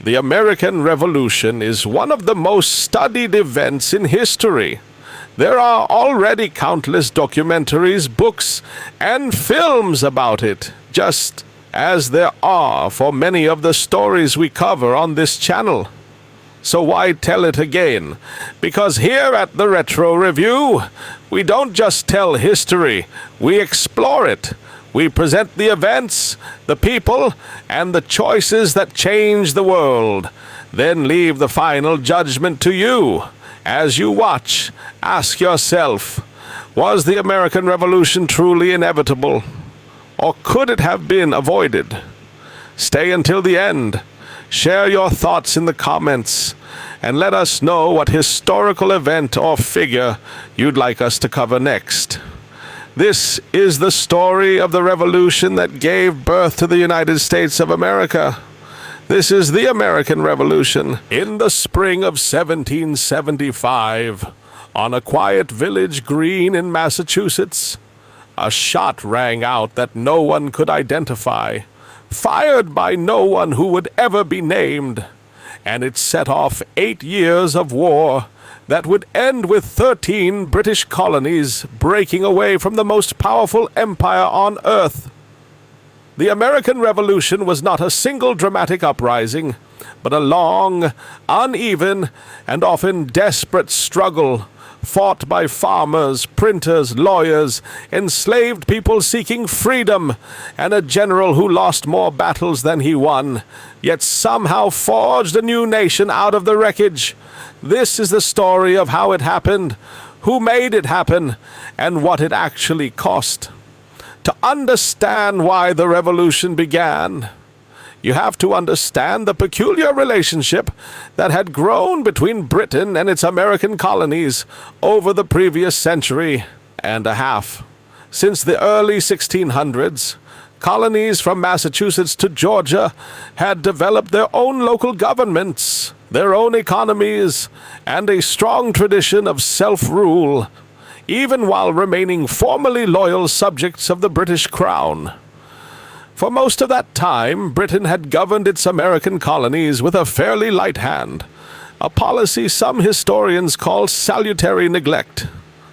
The American Revolution is one of the most studied events in history. There are already countless documentaries, books, and films about it, just as there are for many of the stories we cover on this channel. So why tell it again? Because here at the Retro Review, we don't just tell history, we explore it. We present the events, the people, and the choices that change the world. Then leave the final judgment to you. As you watch, ask yourself, was the American Revolution truly inevitable? Or could it have been avoided? Stay until the end. Share your thoughts in the comments, and let us know what historical event or figure you'd like us to cover next. This is the story of the revolution that gave birth to the United States of America. This is the American Revolution. In the spring of 1775, on a quiet village green in Massachusetts, a shot rang out that no one could identify, fired by no one who would ever be named, and it set off 8 years of war that would end with 13 British colonies breaking away from the most powerful empire on earth. The American Revolution was not a single dramatic uprising, but a long, uneven, and often desperate struggle fought by farmers, printers, lawyers, enslaved people seeking freedom, and a general who lost more battles than he won, yet somehow forged a new nation out of the wreckage. This is the story of how it happened, who made it happen, and what it actually cost. To understand why the revolution began, you have to understand the peculiar relationship that had grown between Britain and its American colonies over the previous century and a half. Since the early 1600s, colonies from Massachusetts to Georgia had developed their own local governments, their own economies, and a strong tradition of self-rule, even while remaining formally loyal subjects of the British Crown. For most of that time, Britain had governed its American colonies with a fairly light hand, a policy some historians call salutary neglect,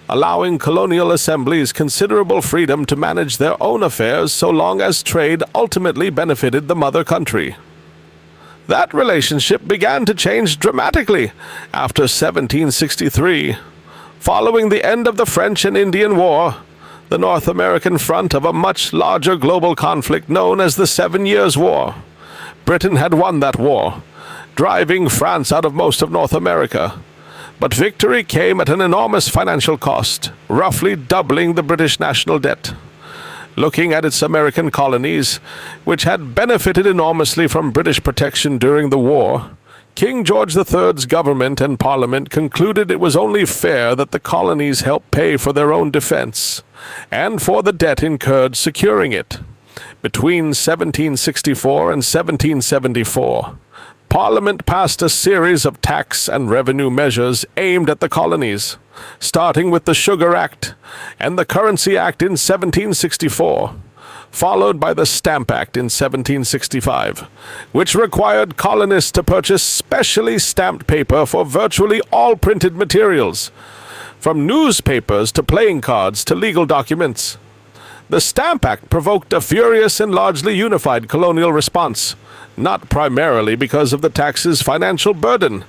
allowing colonial assemblies considerable freedom to manage their own affairs so long as trade ultimately benefited the mother country. That relationship began to change dramatically after 1763, following the end of the French and Indian War, the North American front of a much larger global conflict known as the 7 Years' War. Britain had won that war, driving France out of most of North America. But victory came at an enormous financial cost, roughly doubling the British national debt. Looking at its American colonies, which had benefited enormously from British protection during the war, King George III's government and parliament concluded it was only fair that the colonies help pay for their own defense, and for the debt incurred securing it. Between 1764 and 1774, Parliament passed a series of tax and revenue measures aimed at the colonies, starting with the Sugar Act and the Currency Act in 1764, followed by the Stamp Act in 1765, which required colonists to purchase specially stamped paper for virtually all printed materials, from newspapers to playing cards to legal documents. The Stamp Act provoked a furious and largely unified colonial response, not primarily because of the tax's financial burden,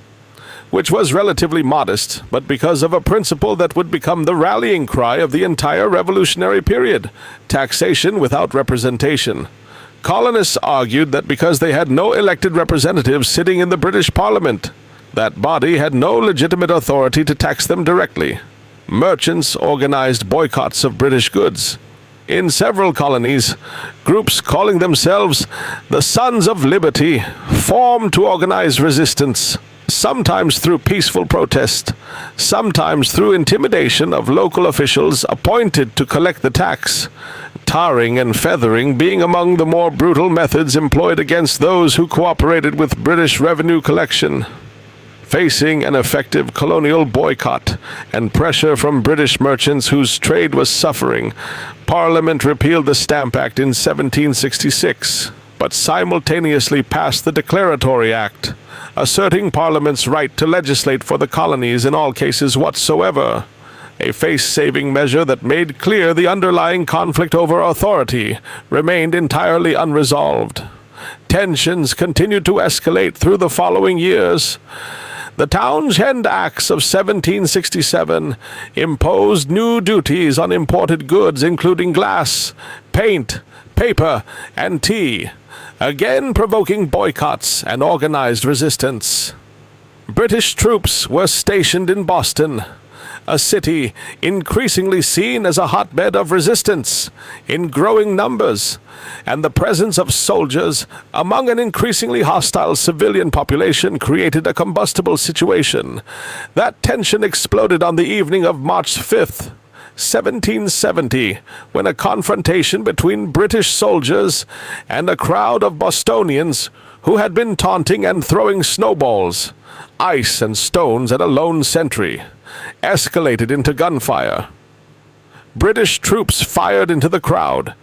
which was relatively modest, but because of a principle that would become the rallying cry of the entire revolutionary period: taxation without representation. Colonists argued that because they had no elected representatives sitting in the British Parliament, that body had no legitimate authority to tax them directly. Merchants organized boycotts of British goods. In several colonies, groups calling themselves the Sons of Liberty formed to organize resistance, sometimes through peaceful protest, sometimes through intimidation of local officials appointed to collect the tax, tarring and feathering being among the more brutal methods employed against those who cooperated with British revenue collection. Facing an effective colonial boycott and pressure from British merchants whose trade was suffering, Parliament repealed the Stamp Act in 1766. but simultaneously passed the Declaratory Act, asserting Parliament's right to legislate for the colonies in all cases whatsoever, a face-saving measure that made clear the underlying conflict over authority remained entirely unresolved. Tensions continued to escalate through the following years. The Townshend Acts of 1767 imposed new duties on imported goods including glass, paint, paper, and tea, again provoking boycotts and organized resistance. British troops were stationed in Boston, a city increasingly seen as a hotbed of resistance in growing numbers, and the presence of soldiers among an increasingly hostile civilian population created a combustible situation. That tension exploded on the evening of March 5th, 1770, when a confrontation between British soldiers and a crowd of Bostonians who had been taunting and throwing snowballs, ice and stones at a lone sentry, escalated into gunfire. British troops fired into the crowd,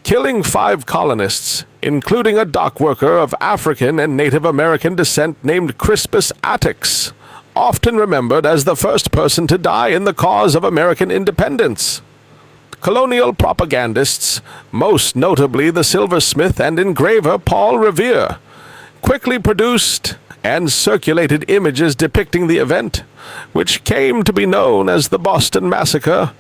killing 5 colonists, including a dock worker of African and Native American descent named Crispus Attucks, often remembered as the first person to die in the cause of American independence. Colonial propagandists, most notably the silversmith and engraver Paul Revere, quickly produced and circulated images depicting the event, which came to be known as the Boston Massacre,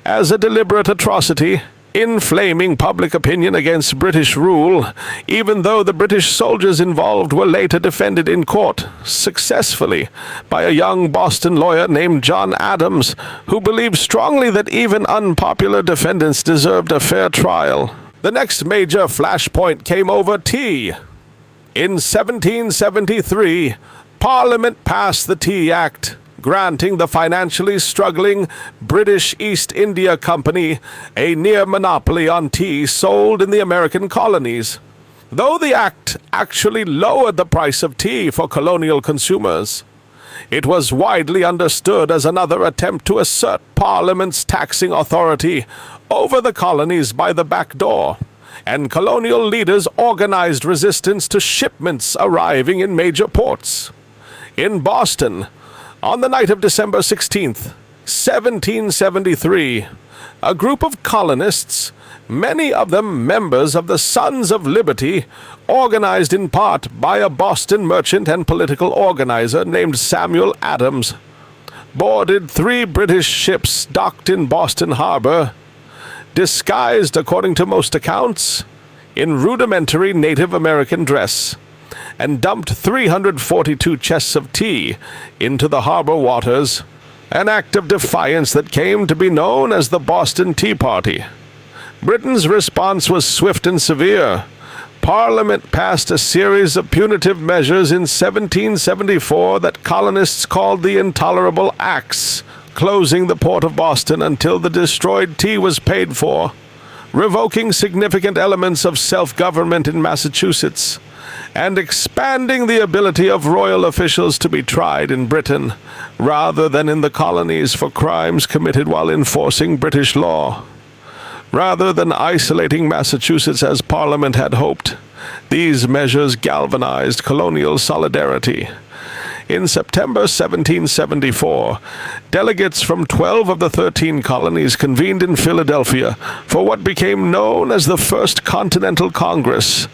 as a deliberate atrocity, inflaming public opinion against British rule, even though the British soldiers involved were later defended in court, successfully, by a young Boston lawyer named John Adams, who believed strongly that even unpopular defendants deserved a fair trial. The next major flashpoint came over tea. In 1773, Parliament passed the Tea Act, granting the financially struggling British East India Company a near monopoly on tea sold in the American colonies. Though the act actually lowered the price of tea for colonial consumers, it was widely understood as another attempt to assert Parliament's taxing authority over the colonies by the back door, and colonial leaders organized resistance to shipments arriving in major ports. In Boston, on the night of December 16th, 1773, a group of colonists, many of them members of the Sons of Liberty, organized in part by a Boston merchant and political organizer named Samuel Adams, boarded 3 British ships docked in Boston Harbor, disguised, according to most accounts, in rudimentary Native American dress, and dumped 342 chests of tea into the harbor waters, an act of defiance that came to be known as the Boston Tea Party. Britain's response was swift and severe. Parliament passed a series of punitive measures in 1774 that colonists called the Intolerable Acts, closing the port of Boston until the destroyed tea was paid for, revoking significant elements of self-government in Massachusetts, and expanding the ability of royal officials to be tried in Britain, rather than in the colonies for crimes committed while enforcing British law. Rather than isolating Massachusetts as Parliament had hoped, these measures galvanized colonial solidarity. In September 1774, delegates from 12 of the 13 colonies convened in Philadelphia for what became known as the First Continental Congress,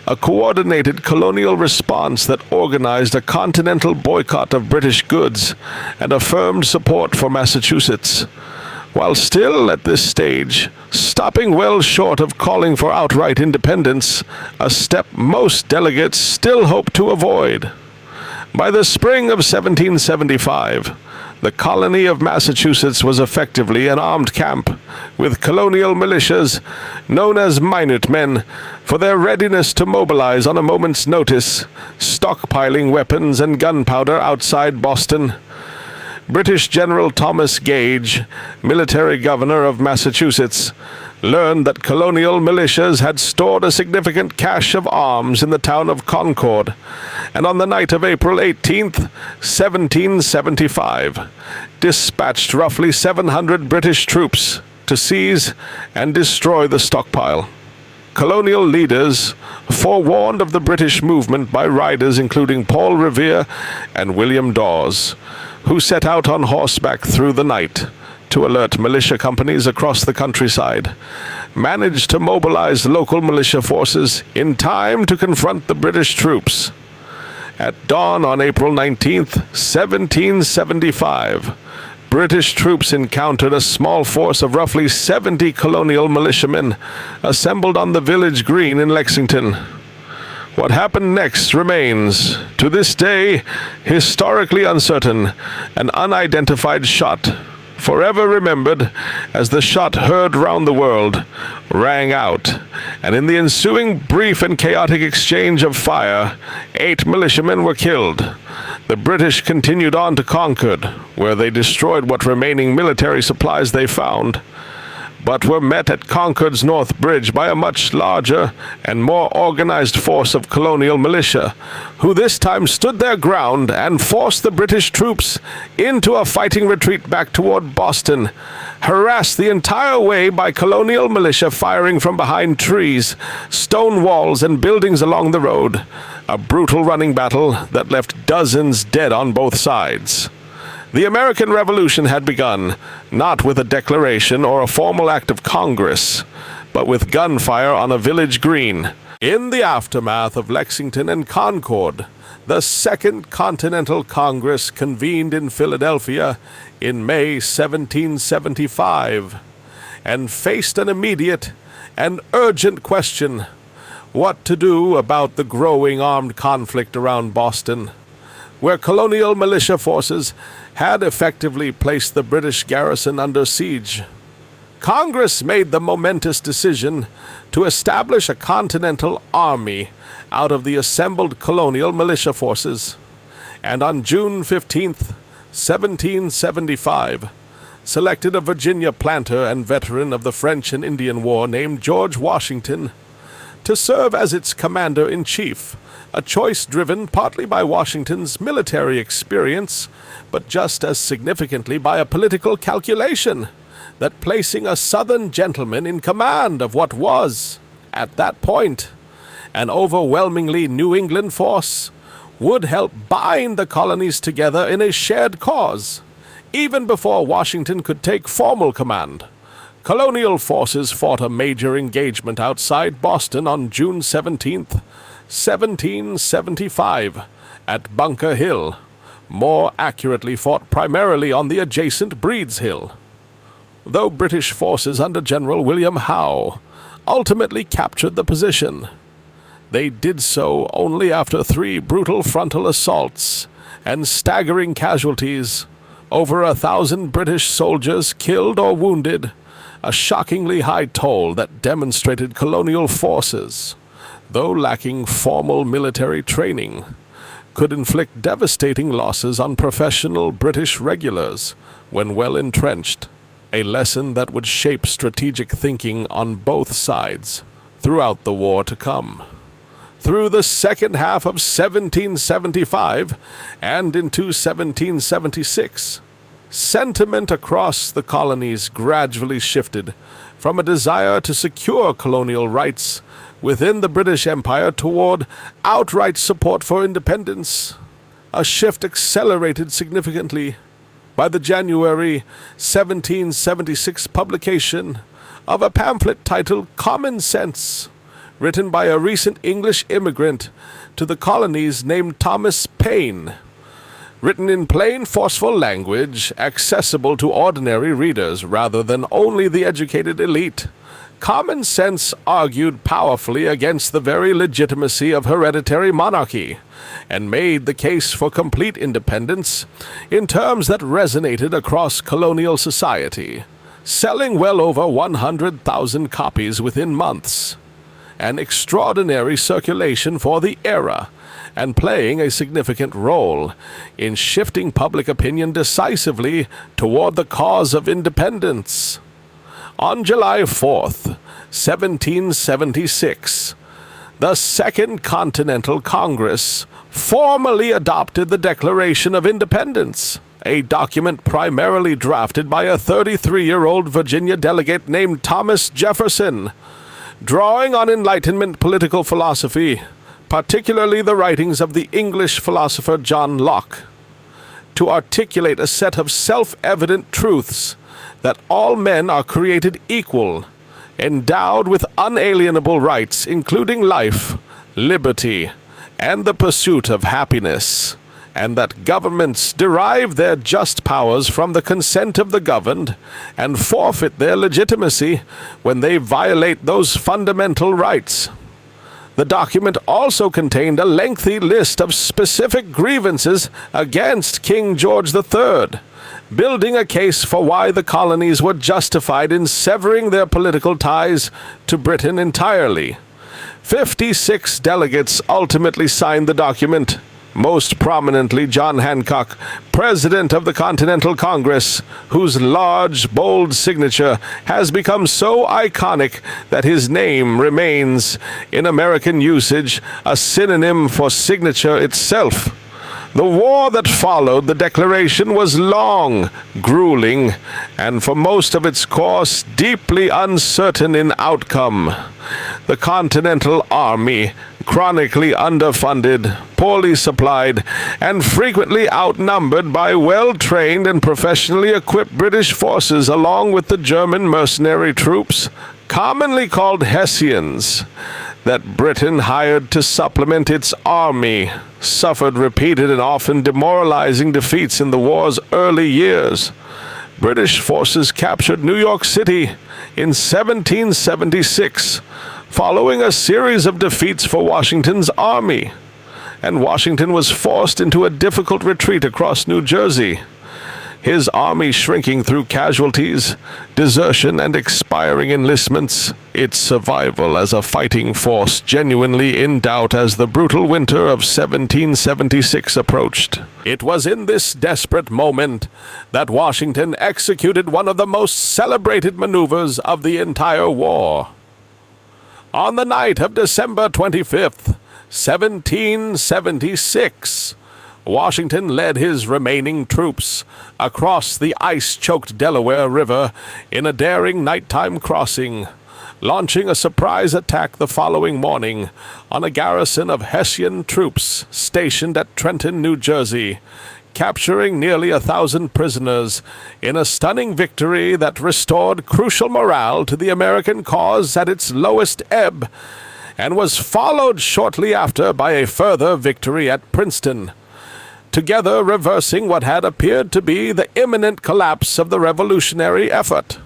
a coordinated colonial response that organized a continental boycott of British goods and affirmed support for Massachusetts. While still at this stage, stopping well short of calling for outright independence, a step most delegates still hoped to avoid. By the spring of 1775, the colony of Massachusetts was effectively an armed camp, with colonial militias, known as Minutemen, for their readiness to mobilize on a moment's notice, stockpiling weapons and gunpowder outside Boston. British General Thomas Gage, military governor of Massachusetts, learned that colonial militias had stored a significant cache of arms in the town of Concord, and on the night of April 18th, 1775, dispatched roughly 700 British troops to seize and destroy the stockpile. colonial leaders forewarned of the British movement by riders including Paul Revere and William Dawes, who set out on horseback through the night to alert militia companies across the countryside, managed to mobilize local militia forces in time to confront the British troops. At dawn on April 19th, 1775, British troops encountered a small force of roughly 70 colonial militiamen assembled on the village green in Lexington. What happened next remains, to this day, historically uncertain, an unidentified shot, forever remembered as the shot heard round the world, rang out, and in the ensuing brief and chaotic exchange of fire, 8 militiamen were killed. The British continued on to Concord, where they destroyed what remaining military supplies they found, but were met at Concord's North Bridge by a much larger and more organized force of colonial militia, who this time stood their ground and forced the British troops into a fighting retreat back toward Boston, harassed the entire way by colonial militia firing from behind trees, stone walls, and buildings along the road. A brutal running battle that left dozens dead on both sides. The American Revolution had begun, not with a declaration or a formal act of Congress, but with gunfire on a village green. In the aftermath of Lexington and Concord, the Second Continental Congress convened in Philadelphia in May 1775, and faced an immediate and urgent question: what to do about the growing armed conflict around Boston, where colonial militia forces had effectively placed the British garrison under siege. Congress made the momentous decision to establish a continental army out of the assembled colonial militia forces, and on June 15th, 1775, selected a Virginia planter and veteran of the French and Indian War named George Washington to serve as its commander-in-chief, a choice driven partly by Washington's military experience, but just as significantly by a political calculation that placing a Southern gentleman in command of what was, at that point, an overwhelmingly New England force would help bind the colonies together in a shared cause, even before Washington could take formal command. Colonial forces fought a major engagement outside Boston on June 17th, 1775, at Bunker Hill, more accurately fought primarily on the adjacent Breed's Hill. Though British forces under General William Howe ultimately captured the position, they did so only after 3 brutal frontal assaults and staggering casualties, over 1,000 British soldiers killed or wounded, a shockingly high toll that demonstrated colonial forces, though lacking formal military training, could inflict devastating losses on professional British regulars when well entrenched, a lesson that would shape strategic thinking on both sides throughout the war to come. Through the second half of 1775 and into 1776, sentiment across the colonies gradually shifted from a desire to secure colonial rights within the British Empire toward outright support for independence, a shift accelerated significantly by the January 1776 publication of a pamphlet titled Common Sense, written by a recent English immigrant to the colonies named Thomas Paine. Written in plain, forceful language, accessible to ordinary readers rather than only the educated elite, Common Sense argued powerfully against the very legitimacy of hereditary monarchy, and made the case for complete independence in terms that resonated across colonial society, selling well over 100,000 copies within months, an extraordinary circulation for the era, and playing a significant role in shifting public opinion decisively toward the cause of independence. On July 4th, 1776, the Second Continental Congress formally adopted the Declaration of Independence, a document primarily drafted by a 33-year-old Virginia delegate named Thomas Jefferson, Drawing on Enlightenment political philosophy, particularly the writings of the English philosopher John Locke, to articulate a set of self-evident truths that all men are created equal, endowed with unalienable rights, including life, liberty, and the pursuit of happiness, and that governments derive their just powers from the consent of the governed and forfeit their legitimacy when they violate those fundamental rights. The document also contained a lengthy list of specific grievances against King George III, building a case for why the colonies were justified in severing their political ties to Britain entirely. 56 delegates ultimately signed the document, most prominently John Hancock, President of the Continental Congress, whose large, bold signature has become so iconic that his name remains, in American usage, a synonym for signature itself. The war that followed the Declaration was long, grueling, and for most of its course deeply uncertain in outcome. The Continental Army, chronically underfunded, poorly supplied, and frequently outnumbered by well-trained and professionally equipped British forces along with the German mercenary troops, commonly called Hessians, that Britain hired to supplement its army, suffered repeated and often demoralizing defeats in the war's early years. British forces captured New York City in 1776, following a series of defeats for Washington's army, and Washington was forced into a difficult retreat across New Jersey, his army shrinking through casualties, desertion, and expiring enlistments, its survival as a fighting force genuinely in doubt as the brutal winter of 1776 approached. It was in this desperate moment that Washington executed one of the most celebrated maneuvers of the entire war. On the night of December 25th, 1776, Washington led his remaining troops across the ice-choked Delaware River in a daring nighttime crossing, launching a surprise attack the following morning on a garrison of Hessian troops stationed at Trenton, New Jersey, capturing nearly 1,000 prisoners in a stunning victory that restored crucial morale to the American cause at its lowest ebb, and was followed shortly after by a further victory at Princeton, together reversing what had appeared to be the imminent collapse of the revolutionary effort.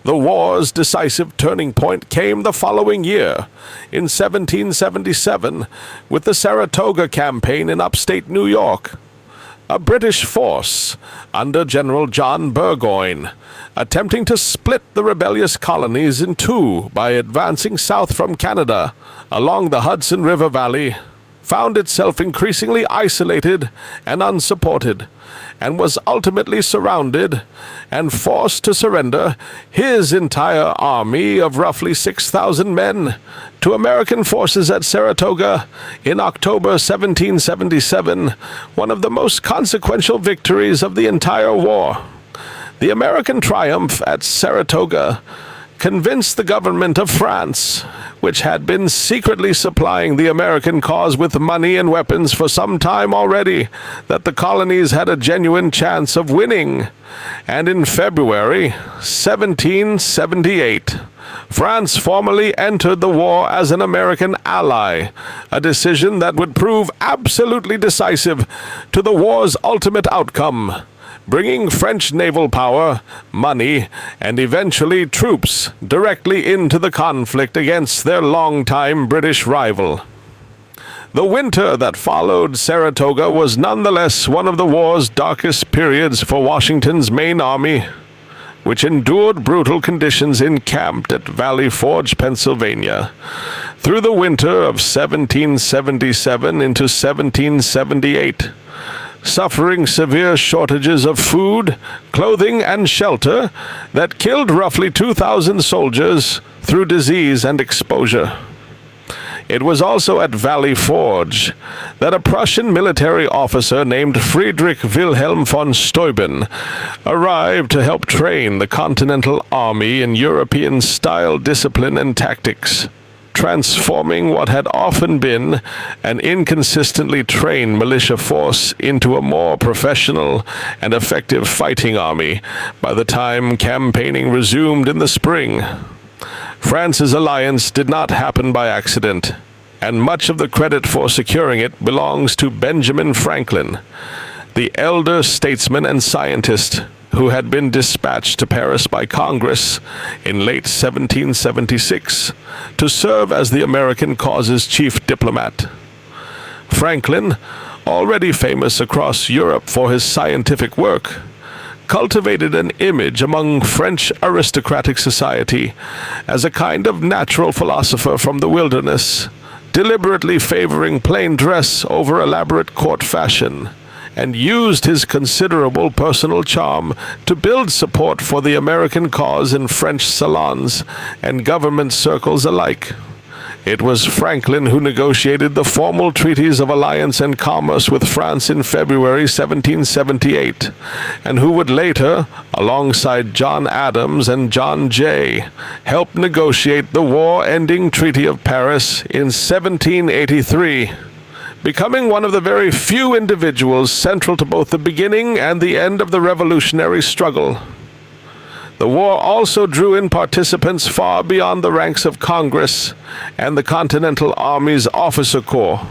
The war's decisive turning point came the following year, in 1777, with the Saratoga campaign in upstate New York. A British force, under General John Burgoyne, attempting to split the rebellious colonies in two by advancing south from Canada along the Hudson River Valley, found itself increasingly isolated and unsupported, and was ultimately surrounded and forced to surrender his entire army of roughly 6,000 men to American forces at Saratoga in October 1777, one of the most consequential victories of the entire war. The American triumph at Saratoga convinced the government of France, which had been secretly supplying the American cause with money and weapons for some time already, that the colonies had a genuine chance of winning. And in February 1778, France formally entered the war as an American ally, a decision that would prove absolutely decisive to the war's ultimate outcome, bringing French naval power, money, and eventually troops directly into the conflict against their longtime British rival. The winter that followed Saratoga was nonetheless one of the war's darkest periods for Washington's main army, which endured brutal conditions encamped at Valley Forge, Pennsylvania, through the winter of 1777 into 1778. Suffering severe shortages of food, clothing, and shelter that killed roughly 2,000 soldiers through disease and exposure. It was also at Valley Forge that a Prussian military officer named Friedrich Wilhelm von Steuben arrived to help train the Continental Army in European-style discipline and tactics, transforming what had often been an inconsistently trained militia force into a more professional and effective fighting army by the time campaigning resumed in the spring. France's alliance did not happen by accident, and much of the credit for securing it belongs to Benjamin Franklin, the elder statesman and scientist who had been dispatched to Paris by Congress in late 1776 to serve as the American cause's chief diplomat. Franklin, already famous across Europe for his scientific work, cultivated an image among French aristocratic society as a kind of natural philosopher from the wilderness, deliberately favoring plain dress over elaborate court fashion, and used his considerable personal charm to build support for the American cause in French salons and government circles alike. It was Franklin who negotiated the formal treaties of alliance and commerce with France in February 1778, and who would later, alongside John Adams and John Jay, help negotiate the war-ending Treaty of Paris in 1783, becoming one of the very few individuals central to both the beginning and the end of the revolutionary struggle. The war also drew in participants far beyond the ranks of Congress and the Continental Army's officer corps.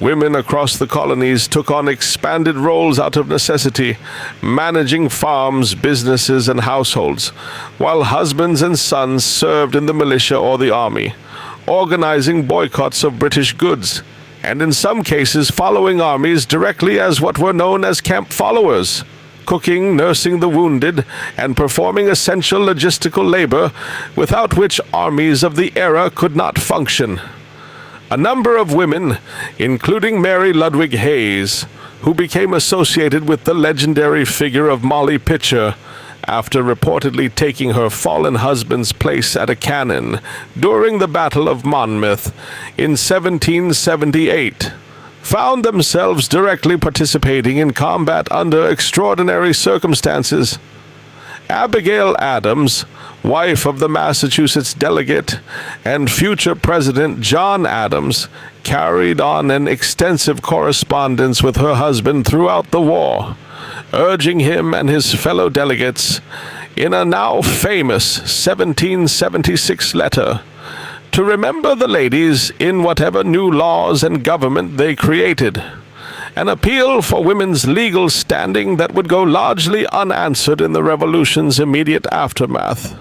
Women across the colonies took on expanded roles out of necessity, managing farms, businesses, and households, while husbands and sons served in the militia or the army, organizing boycotts of British goods, and in some cases following armies directly as what were known as camp followers, cooking, nursing the wounded, and performing essential logistical labor without which armies of the era could not function. A number of women, including Mary Ludwig Hayes, who became associated with the legendary figure of Molly Pitcher after reportedly taking her fallen husband's place at a cannon during the Battle of Monmouth in 1778, found themselves directly participating in combat under extraordinary circumstances. Abigail Adams, wife of the Massachusetts delegate and future President John Adams, carried on an extensive correspondence with her husband throughout the war, urging him and his fellow delegates, in a now famous 1776 letter, to remember the ladies in whatever new laws and government they created, an appeal for women's legal standing that would go largely unanswered in the Revolution's immediate aftermath,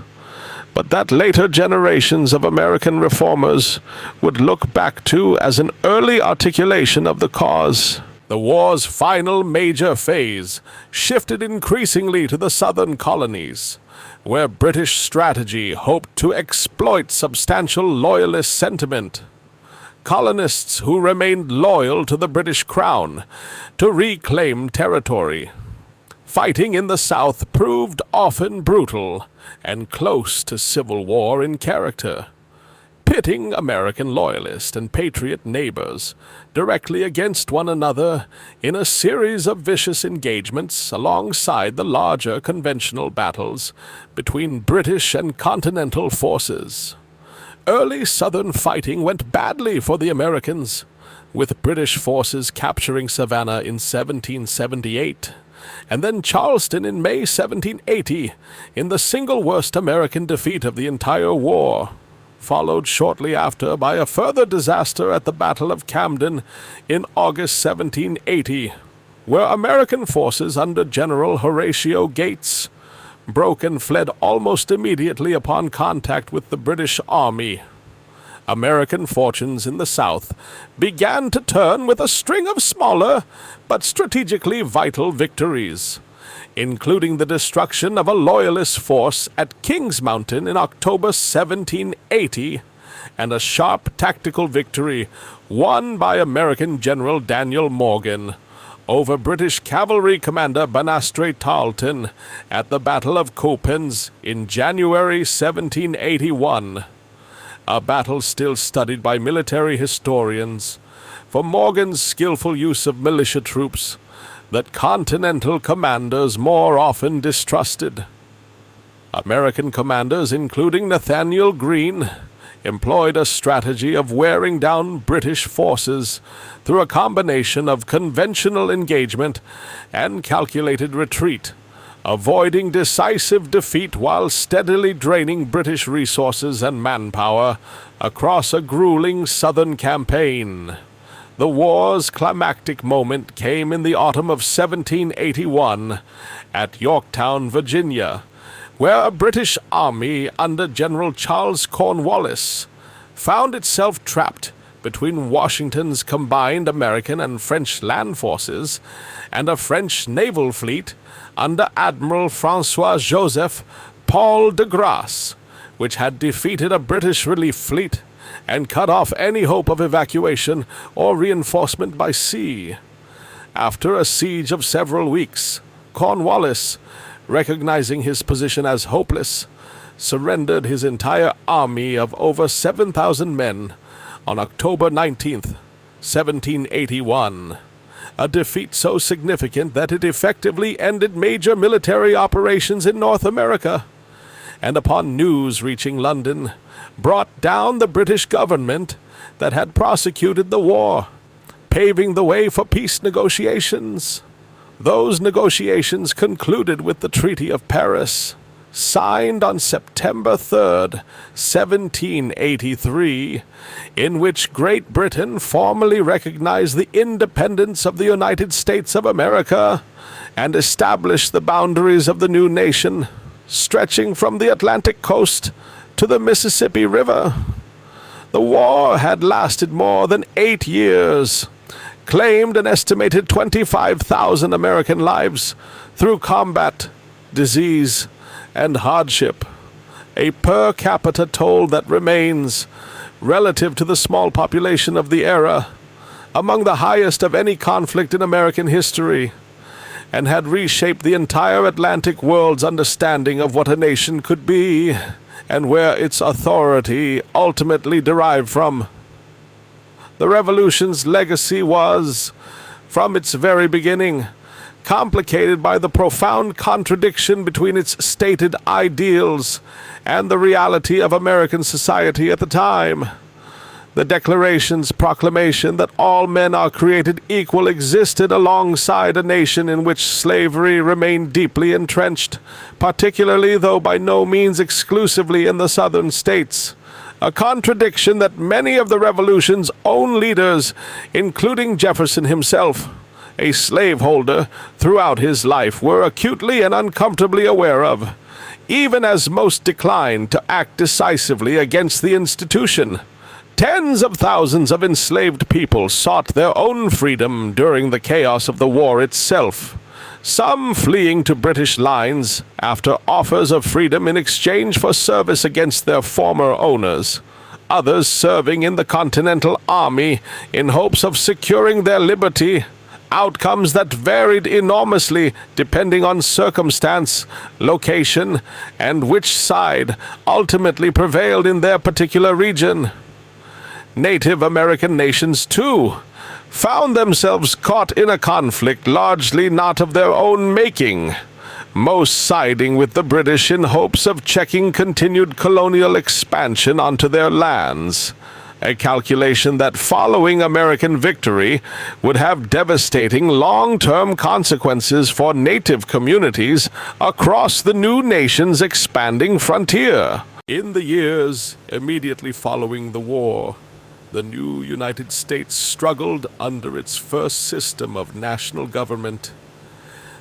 but that later generations of American reformers would look back to as an early articulation of the cause. The war's final major phase shifted increasingly to the southern colonies, where British strategy hoped to exploit substantial loyalist sentiment. Colonists who remained loyal to the British Crown to reclaim territory. Fighting in the South proved often brutal and close to civil war in character, pitting American loyalist and patriot neighbors directly against one another in a series of vicious engagements alongside the larger conventional battles between British and Continental forces. Early Southern fighting went badly for the Americans, with British forces capturing Savannah in 1778, and then Charleston in May 1780, in the single worst American defeat of the entire war, followed shortly after by a further disaster at the Battle of Camden in August 1780, where American forces under General Horatio Gates broke and fled almost immediately upon contact with the British Army. American fortunes in the South began to turn with a string of smaller but strategically vital victories, including the destruction of a Loyalist force at Kings Mountain in October 1780, and a sharp tactical victory won by American General Daniel Morgan over British cavalry commander Banastre Tarleton at the Battle of Cowpens in January 1781. a battle still studied by military historians for Morgan's skillful use of militia troops that Continental commanders more often distrusted. American commanders, including Nathaniel Greene, employed a strategy of wearing down British forces through a combination of conventional engagement and calculated retreat, avoiding decisive defeat while steadily draining British resources and manpower across a grueling southern campaign. The war's climactic moment came in the autumn of 1781 at Yorktown, Virginia, where a British army under General Charles Cornwallis found itself trapped between Washington's combined American and French land forces and a French naval fleet under Admiral François-Joseph Paul de Grasse, which had defeated a British relief fleet and cut off any hope of evacuation or reinforcement by sea. After a siege of several weeks, Cornwallis, recognizing his position as hopeless, surrendered his entire army of over 7,000 men on October 19th, 1781, a defeat so significant that it effectively ended major military operations in North America, and upon news reaching London, brought down the British government that had prosecuted the war, paving the way for peace negotiations. Those negotiations concluded with the Treaty of Paris, signed on September 3rd, 1783, in which Great Britain formally recognized the independence of the United States of America and established the boundaries of the new nation, stretching from the Atlantic coast to the Mississippi River. The war had lasted more than 8 years, claimed an estimated 25,000 American lives through combat, disease, and hardship, a per capita toll that remains, relative to the small population of the era, among the highest of any conflict in American history, and had reshaped the entire Atlantic world's understanding of what a nation could be and where its authority ultimately derived from. The Revolution's legacy was, from its very beginning, complicated by the profound contradiction between its stated ideals and the reality of American society at the time. The Declaration's proclamation that all men are created equal existed alongside a nation in which slavery remained deeply entrenched, particularly, though by no means exclusively, in the southern states. A contradiction that many of the Revolution's own leaders, including Jefferson himself, a slaveholder throughout his life, were acutely and uncomfortably aware of, even as most declined to act decisively against the institution. Tens of thousands of enslaved people sought their own freedom during the chaos of the war itself, some fleeing to British lines after offers of freedom in exchange for service against their former owners, others serving in the Continental Army in hopes of securing their liberty, outcomes that varied enormously depending on circumstance, location, and which side ultimately prevailed in their particular region. Native American nations, too, found themselves caught in a conflict largely not of their own making, most siding with the British in hopes of checking continued colonial expansion onto their lands, a calculation that following American victory would have devastating long-term consequences for native communities across the new nation's expanding frontier. In the years immediately following the war, the new United States struggled under its first system of national government.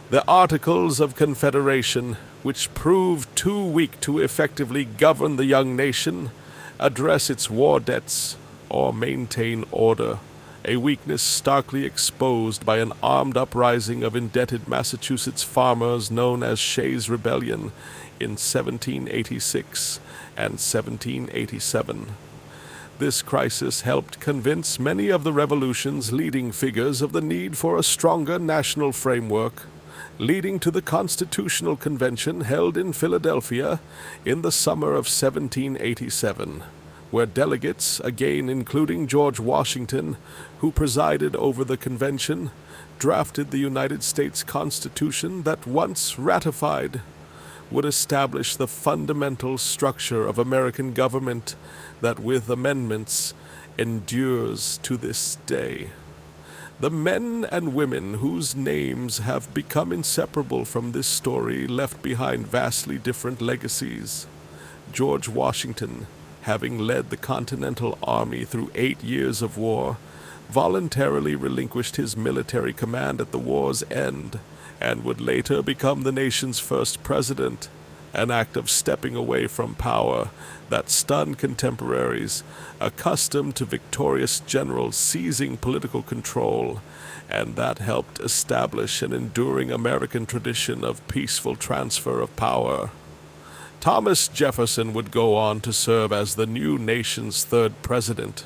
The Articles of Confederation, which proved too weak to effectively govern the young nation, address its war debts, or maintain order, a weakness starkly exposed by an armed uprising of indebted Massachusetts farmers known as Shays' Rebellion in 1786 and 1787. This crisis helped convince many of the Revolution's leading figures of the need for a stronger national framework, leading to the Constitutional Convention held in Philadelphia in the summer of 1787. where delegates, again including George Washington, who presided over the convention, drafted the United States Constitution that, once ratified, would establish the fundamental structure of American government that, with amendments, endures to this day. The men and women whose names have become inseparable from this story left behind vastly different legacies. George Washington, having led the Continental Army through 8 years of war, voluntarily relinquished his military command at the war's end, and would later become the nation's first president, an act of stepping away from power that stunned contemporaries accustomed to victorious generals seizing political control, and that helped establish an enduring American tradition of peaceful transfer of power. Thomas Jefferson would go on to serve as the new nation's third president.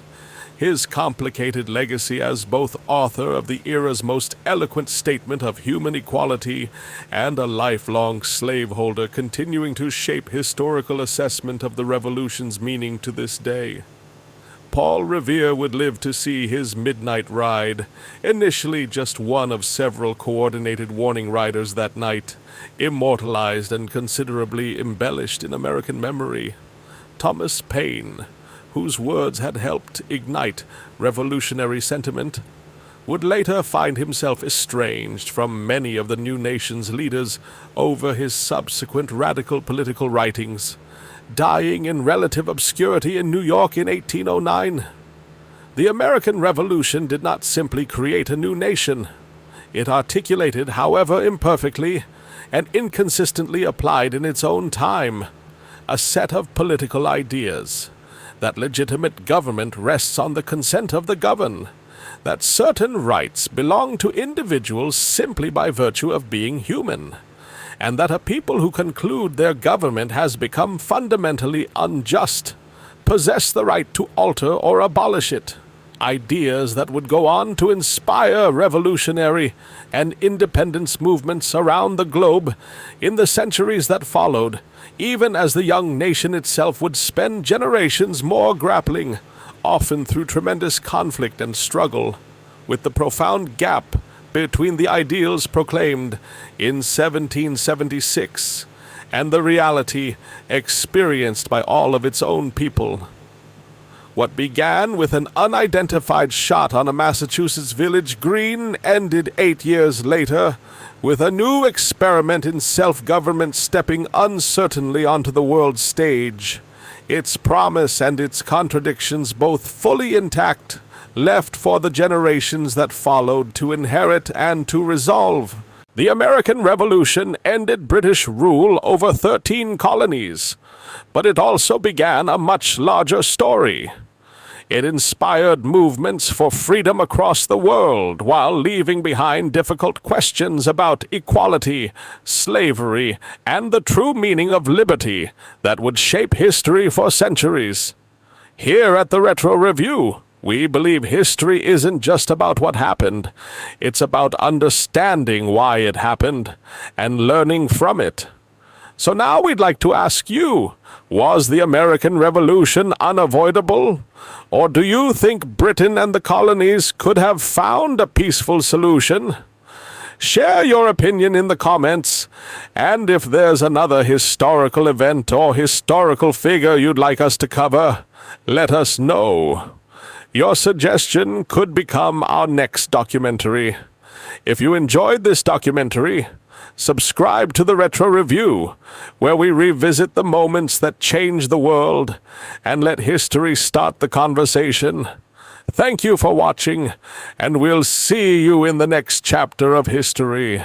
His complicated legacy as both author of the era's most eloquent statement of human equality and a lifelong slaveholder continuing to shape historical assessment of the Revolution's meaning to this day. Paul Revere would live to see his midnight ride, initially just one of several coordinated warning riders that night, immortalized and considerably embellished in American memory. Thomas Paine, whose words had helped ignite revolutionary sentiment, would later find himself estranged from many of the new nation's leaders over his subsequent radical political writings, dying in relative obscurity in New York in 1809. The American Revolution did not simply create a new nation. It articulated, however imperfectly and inconsistently applied in its own time, a set of political ideas: that legitimate government rests on the consent of the governed, that certain rights belong to individuals simply by virtue of being human, and that a people who conclude their government has become fundamentally unjust possess the right to alter or abolish it. Ideas that would go on to inspire revolutionary and independence movements around the globe in the centuries that followed, even as the young nation itself would spend generations more grappling, often through tremendous conflict and struggle, with the profound gap between the ideals proclaimed in 1776 and the reality experienced by all of its own people. What began with an unidentified shot on a Massachusetts village green ended 8 years later with a new experiment in self-government stepping uncertainly onto the world stage, its promise and its contradictions both fully intact, left for the generations that followed to inherit and to resolve. The American Revolution ended British rule over 13 colonies, but it also began a much larger story. It inspired movements for freedom across the world while leaving behind difficult questions about equality, slavery, and the true meaning of liberty that would shape history for centuries. Here at the Retro Review, we believe history isn't just about what happened. It's about understanding why it happened and learning from it. So now we'd like to ask you, was the American Revolution unavoidable? Or do you think Britain and the colonies could have found a peaceful solution? Share your opinion in the comments, and if there's another historical event or historical figure you'd like us to cover, let us know. Your suggestion could become our next documentary. If you enjoyed this documentary, subscribe to the Retro Review, where we revisit the moments that changed the world and let history start the conversation. Thank you for watching, and we'll see you in the next chapter of history.